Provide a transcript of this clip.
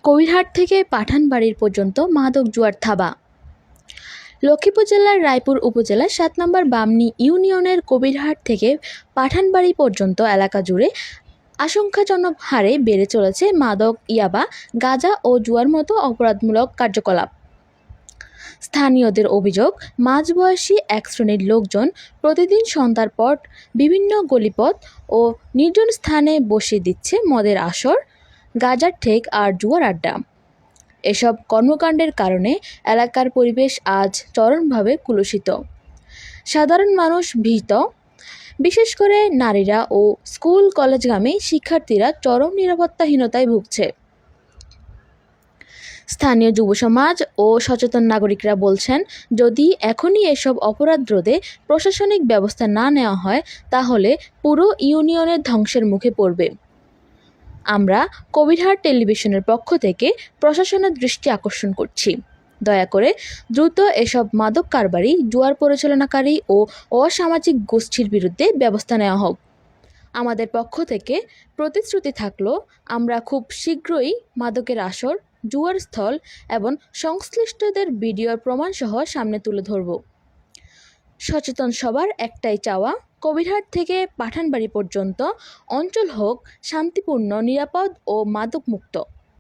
কবিরহাট থেকে পাঠানবাড়ির পর্যন্ত মাদক জুয়ার থাবা। লক্ষ্মীপুর জেলার রায়পুর উপজেলার ৭ নম্বর বামনী ইউনিয়নের কবিরহাট থেকে পাঠানবাড়ি পর্যন্ত এলাকা জুড়ে আশঙ্কাজনক হারে বেড়ে চলেছে মাদক, ইয়াবা, গাঁজা ও জুয়ার মতো অপরাধমূলক কার্যকলাপ। স্থানীয়দের অভিযোগ, মাঝবয়সী এক শ্রেণীর লোকজন প্রতিদিন সন্ধ্যার পর বিভিন্ন গলিপথ ও নির্জন স্থানে বসিয়ে দিচ্ছে মদের আসর, গাঁজার ঠেক আর জুয়ার আড্ডা। এসব কর্মকাণ্ডের কারণে এলাকার পরিবেশ আজ চরমভাবে কলুষিত। সাধারণ মানুষ ভীত, বিশেষ করে নারীরা ও স্কুল কলেজগামী শিক্ষার্থীরা চরম নিরাপত্তাহীনতায় ভুগছে। স্থানীয় যুব সমাজ ও সচেতন নাগরিকরা বলছেন, যদি এখনই এসব অপরাধ রোধে প্রশাসনিক ব্যবস্থা না নেওয়া হয় তাহলে পুরো ইউনিয়নের ধ্বংসের মুখে পড়বে। আমরা কবিরহাট টেলিভিশনের পক্ষ থেকে প্রশাসনের দৃষ্টি আকর্ষণ করছি, দয়া করে দ্রুত এসব মাদক কারবারি, জুয়ার পরিচালনাকারী ও অসামাজিক গোষ্ঠীর বিরুদ্ধে ব্যবস্থা নেওয়া হোক। আমাদের পক্ষ থেকে প্রতিশ্রুতি থাকলো, আমরা খুব শীঘ্রই মাদকের আসর, জুয়ার স্থল এবং সংশ্লিষ্টদের ভিডিওর প্রমাণসহ সামনে তুলে ধরব। সচেতন সবার একটাই চাওয়া, কবিরহাট থেকে পাঠানবাড়ি পর্যন্ত অঞ্চল হোক শান্তিপূর্ণ, নিরাপদ ও মাদকমুক্ত।